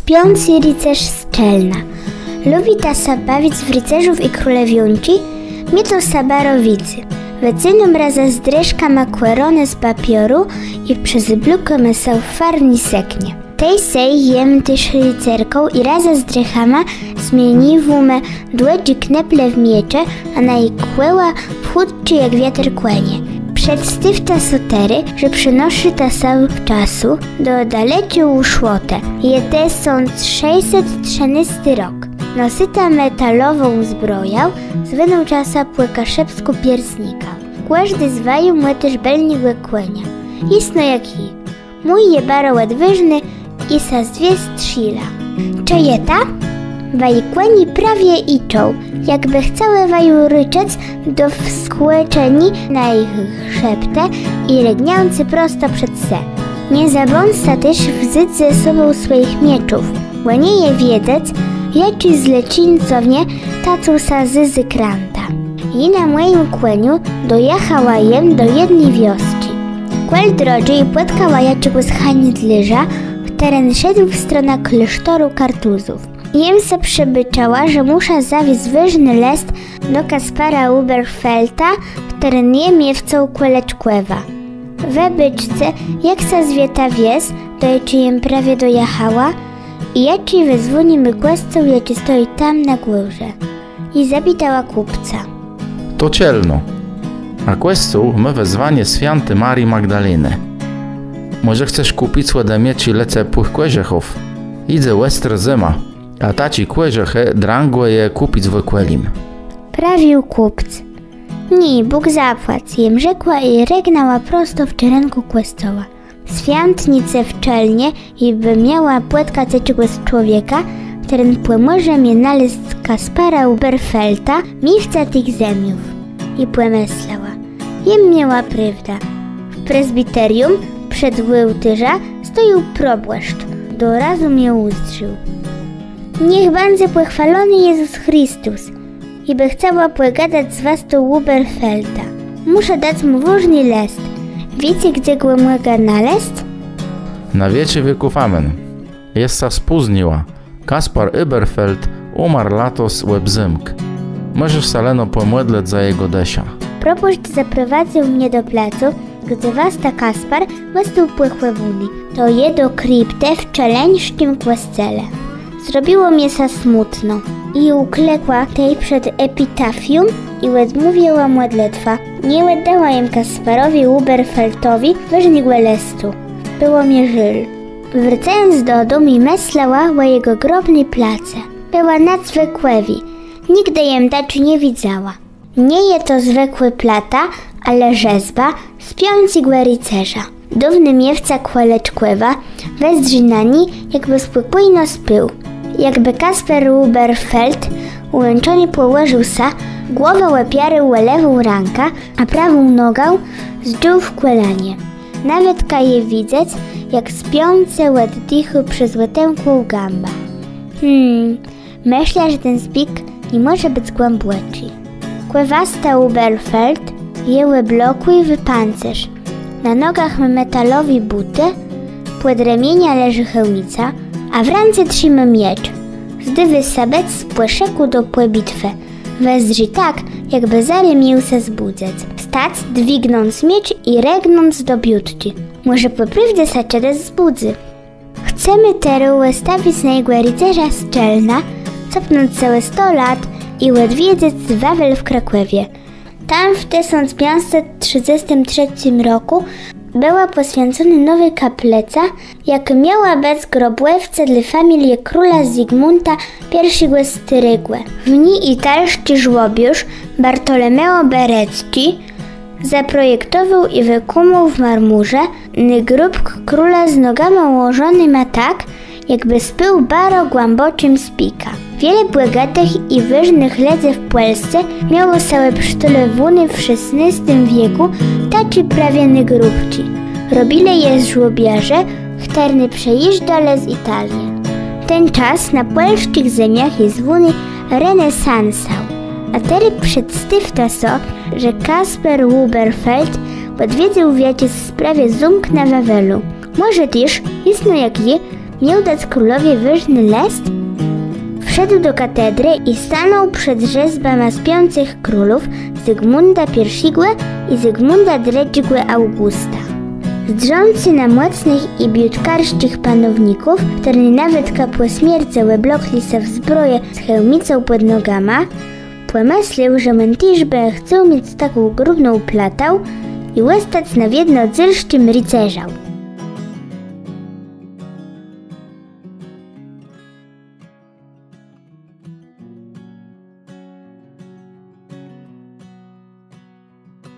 Śpiący rycerz z Czelna. Lubi ta sa bawić w rycerzów i królewiunci, mnie to sabarowicy. Wycyną razem z dreszka makłerone z papioru i przez blukę mesał farni seknie. Tej sej jem też rycerką i razem z drechama zmienił me dłedzi kneple w miecze, a na jej kłęła wchódczy jak wiatr kłenie. Przedstaw ta sotery, że przynoszy ta sam czasu do daleciu uszłotę. Jete są 613 rok. Nosyta metalową zbroją, zwynął czasa płekaszepsku piersnika. Każdy zwaju mu też belnigłe kłenia. Istno jak i. Mój je baro łedwyżny i sa z dwie strzila. Czejeta? Waj kłeni prawie iczą, jakby chciały waju ryczec do wskłeczeni na ich szeptę i regniący prosto przed se. Nie zabąsa też wzyć ze sobą swoich mieczów, bo nie je wiedec, jaci zlecincownie tacą sa zyzy kranta. I na moim kłeniu dojechała jem do jednej wioski. Kłel droży i płatkała jaczego z hanidlyża, w teren szedł w stronę klasztoru Kartuzów. Jem se przebyczała, że musza zawieźć wyżny list do Kaspara Uberfelta, w teren jemiewcą kłeleczkłewa. We byczce, jak sa zwieta wies, do jaci jem prawie dojechała, i jaci wyzwoni my kłescą, jaci stoi tam na górze. I zapytała kupca. To cielno. A questu my wezwanie święty Marii Magdaleny. Może chcesz kupić ode mnie ci lece płych kłeżechów? Idę łestr zima, a taci kłeżechy drangłe je kupić w kłelim. Prawił kupc. Nie, Bóg zapłać, jem rzekła i regnała prosto w czerenku kłestoła. Świątnicę w Czelnie i by miała płetka ceczego z człowieka, teren płemorze mnie nalist Kaspara Uberfelta, miwca tych zemiów. I płemyslała. Jem miała prawda. W prezbiterium przed łyłtyża stoił probłaszcz. Do razu mnie ustrzył. Niech będzie pochwalony Jezus Chrystus i by chciała pogadać z was do Uberfelta. Muszę dać mu ważny list. Wiecie, gdzie go mogę znaleźć? Na wiecie wieków amen. Jest sa spóźniła. Kaspar Uberfeld umarł latos łebzymk. Możesz saleno pomodleć za jego desia. Proboszcz zaprowadził mnie do placu, gdzie wasta Kaspar wastał płychłewuni. To je do krypty w czeleńskim kłascele. Zrobiło mnie sa smutno i uklekła tej przed epitafium i odmówiła modlitwa. Nie oddała jem Kasparowi Uberfeltowi wyżnigłe listu. Było mnie żyl. Wracając do domu i myślała o jego grobnej place. Była nadzwykłewi. Nigdy jem daczu nie widziała. Nie je to zwykły plata, ale rzezba śpiącego rycerza. Dówny miewca kłeleczkłewa wezdrzy na ni, jakby spokojno spył. Jakby Kasper Uberfeld ułęczony położył sa, głowę łapiary lewą ranka, a prawą nogą zdjął w kłelanie. Nawet kaje widzieć, jak śpiące oddychu przez łetękłą gamba. Myślę, że ten zbik nie może być głęboki. Kłewasta Uberfeld jeły bloku i wypancerz. Na nogach ma metalowi buty, pod ramienia leży hełmica, a w ręce trzyma miecz. Zdywy sabec z płeszeku do płebitwy. Wezdrzy tak, jakby zary miał se zbudzać. Stać, dźwignąc miecz i regnąc do biutki. Może poprawdzie saczede zbudzy. Chcemy teraz stawić na jego rycerza z Czelna, cofnąć całe 100 lat i odwiedzić Wawel w Krakowie. Tam w 1533 roku była poświęcona nowa kapleca, jak miała być grobłewca dla familii króla Zygmunta I Styrygłe. W niej italski żłobiusz Bartolomeo Berecki zaprojektował i wykumał w marmurze grób króla z nogami ułożonymi tak, jakby spył baro głęboczym spika. Wiele bogatych i wyżnych ledze w Polsce miało całe przytule wuny w XVI wieku, taci prawie grubci. Robili je żłobiarze, chterny przejeżdżale z Italii. Ten czas na polskich ziemiach jest wuny renesansał. A teraz przedstawia so, że Kasper Uberfeld odwiedził wiecie w sprawie zumk na Wawelu. Może też, jasno jak je, miał dać królowi ważny list, wszedł do katedry i stanął przed rzezbama śpiących królów Zygmunta I i Zygmunta II Augusta. Zdrząc się na mocnych i biutkarskich panowników, którzy nawet kapłe śmierce łeblokli se w zbroję z hełmicą pod nogama, pomyślił, że mętiżbę chcą mieć taką grubną platą i łestać na wiedno zylszczym rycerzał.